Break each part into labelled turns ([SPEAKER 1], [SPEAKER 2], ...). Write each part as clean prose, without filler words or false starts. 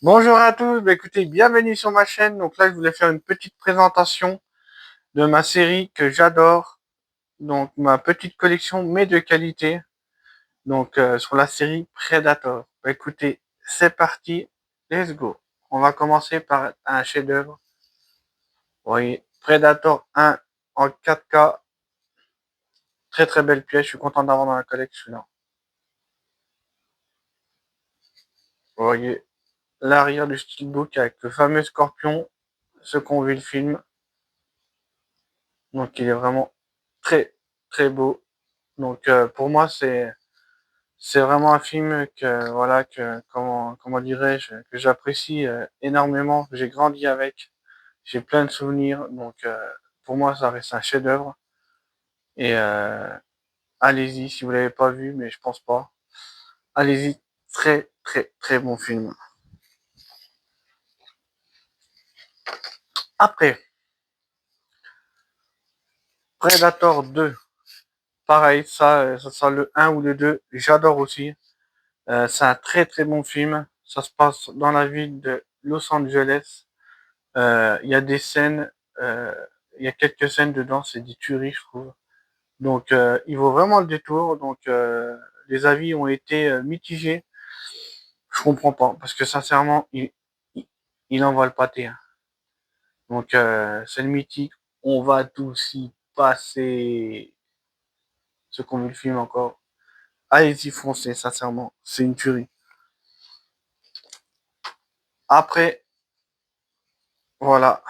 [SPEAKER 1] Bonjour à tous, écoutez, bienvenue sur ma chaîne. Donc là, je voulais faire une petite présentation de ma série que j'adore. Donc ma petite collection, mais de qualité. Donc sur la série Predator. Écoutez, c'est parti, let's go. On va commencer par un chef-d'œuvre. Vous voyez, Predator 1 en 4K. Très très belle pièce, je suis content d'avoir dans la collection là. Vous voyez l'arrière du steelbook avec le fameux scorpion, ce qu'on vu le film. Donc il est vraiment très très beau. Donc pour moi c'est vraiment un film que voilà que comment dirais-je que j'apprécie énormément. J'ai grandi avec, j'ai plein de souvenirs. Donc pour moi ça reste un chef-d'œuvre. Et allez-y si vous l'avez pas vu, mais je pense pas. Allez-y, très très très bon film. Après Predator 2, pareil, ça sera le un ou le 2. J'adore aussi. C'est un très très bon film. Ça se passe dans la ville de Los Angeles. Il y a des scènes, euh, il y a quelques scènes dedans, c'est des tueries, je trouve. Donc, il vaut vraiment le détour. Donc, les avis ont été mitigés. Je comprends pas, parce que sincèrement, il envoie le pâté, hein. Donc, c'est le mythique. On va tous y passer. Ceux qui ont vu le film encore. Allez-y, foncez, sincèrement. C'est une tuerie. Après, voilà.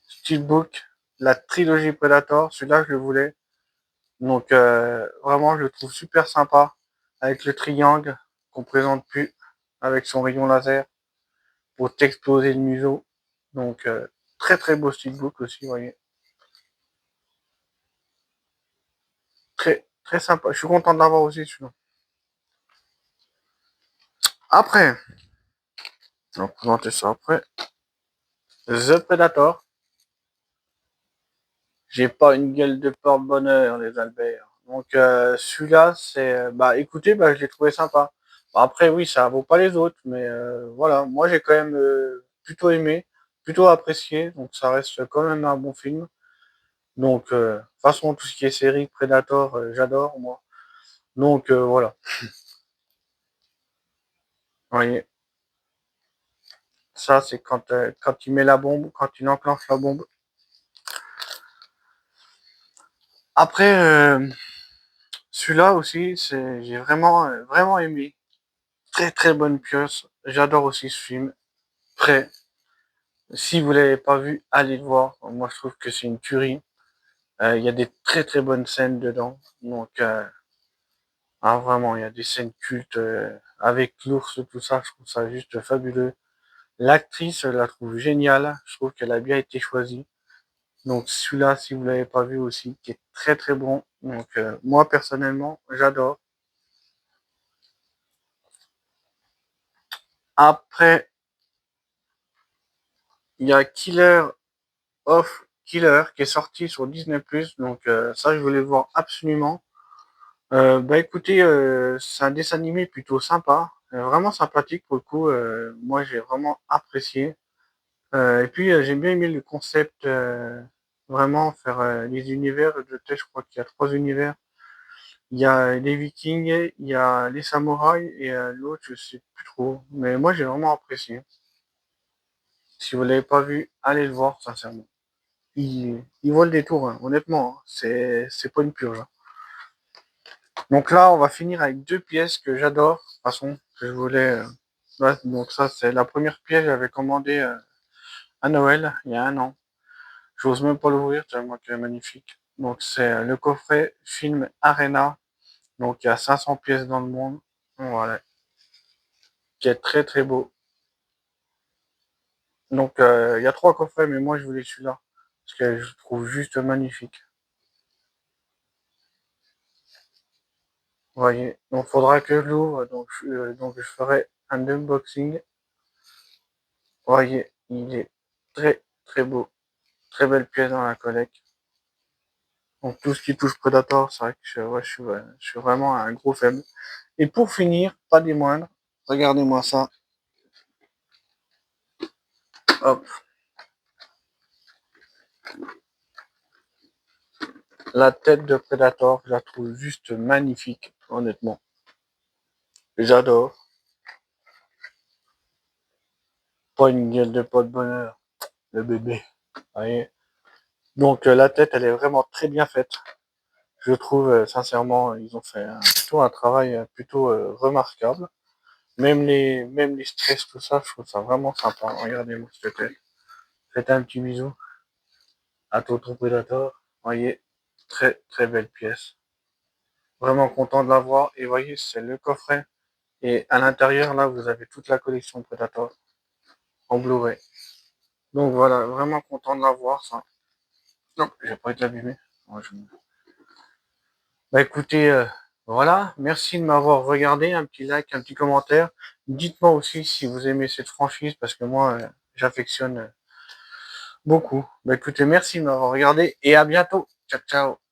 [SPEAKER 1] Steelbook, la trilogie Predator, celui-là, je le voulais. Donc vraiment, je le trouve super sympa avec le triangle qu'on présente plus, avec son rayon laser pour t'exploser le museau. Donc très très beau steelbook aussi, vous voyez. Très très sympa. Je suis content de l'avoir aussi celui-là. Après, on va présenter ça après. The Predator. J'ai pas une gueule de porte-bonheur, les Albert. Donc celui-là, c'est bah écoutez, bah je l'ai trouvé sympa. Bon, après oui, ça vaut pas les autres, mais voilà, moi j'ai quand même plutôt aimé, plutôt apprécié, donc ça reste quand même un bon film. Donc de toute façon tout ce qui est série Predator, j'adore moi. Donc voilà. Vous voyez, ça c'est quand il met la bombe, quand il enclenche la bombe. Après celui-là aussi, j'ai vraiment vraiment aimé. Très très bonne pieuse. J'adore aussi ce film. Prêt. Si vous l'avez pas vu, allez le voir. Moi, je trouve que c'est une tuerie. Il y a des très très bonnes scènes dedans. Donc, vraiment, il y a des scènes cultes avec l'ours, tout ça. Je trouve ça juste fabuleux. L'actrice, je la trouve géniale. Je trouve qu'elle a bien été choisie. Donc, celui-là, si vous l'avez pas vu aussi, qui est très très bon. Donc, moi, personnellement, j'adore. Après, il y a Killer of Killer qui est sorti sur Disney+. Donc, ça, je voulais le voir absolument. Bah écoutez, c'est un dessin animé plutôt sympa, vraiment sympathique pour le coup. Moi, j'ai vraiment apprécié. Et puis, j'ai bien aimé le concept, vraiment faire les univers. Je crois qu'il y a trois univers. Il y a les Vikings, il y a les samouraïs et l'autre, je sais plus trop. Mais moi, j'ai vraiment apprécié. Si vous l'avez pas vu, allez le voir, sincèrement. Il vaut le détour, hein, honnêtement, hein. C'est pas une purge, hein. Donc là, on va finir avec deux pièces que j'adore, de toute façon, que je voulais. Ouais, donc ça, c'est la première pièce que j'avais commandée à Noël, il y a un an. J'ose même pas l'ouvrir, tellement qu'elle est magnifique. Donc c'est le coffret film Arena. Donc il y a 500 pièces dans le monde. Voilà. Qui est très très beau. Donc il y a trois coffrets, mais moi je voulais celui-là. Parce que je trouve juste magnifique. Vous voyez. Donc il faudra que je l'ouvre. Donc je ferai un unboxing. Vous voyez, il est très très beau. Très belle pièce dans la collecte. Donc tout ce qui touche Predator, c'est vrai que je suis vraiment un gros faible. Et pour finir, pas des moindres, regardez-moi ça. Hop. La tête de Predator, je la trouve juste magnifique, honnêtement. J'adore. Pas une gueule de pot de bonheur, le bébé. Vous voyez. Donc la tête, elle est vraiment très bien faite. Je trouve, sincèrement, ils ont fait plutôt un travail plutôt remarquable. Même les stress, tout ça, je trouve ça vraiment sympa. Regardez-moi cette tête. Faites un petit bisou à Toto Predator. Voyez, très très belle pièce. Vraiment content de l'avoir. Et voyez, c'est le coffret. Et à l'intérieur, là, vous avez toute la collection Predator en Blu-ray. Donc voilà, vraiment content de l'avoir, ça. Non, j'ai pas été abîmé. Bah écoutez, voilà, merci de m'avoir regardé, un petit like, un petit commentaire. Dites-moi aussi si vous aimez cette franchise, parce que moi, j'affectionne beaucoup. Bah écoutez, merci de m'avoir regardé, et à bientôt. Ciao, ciao.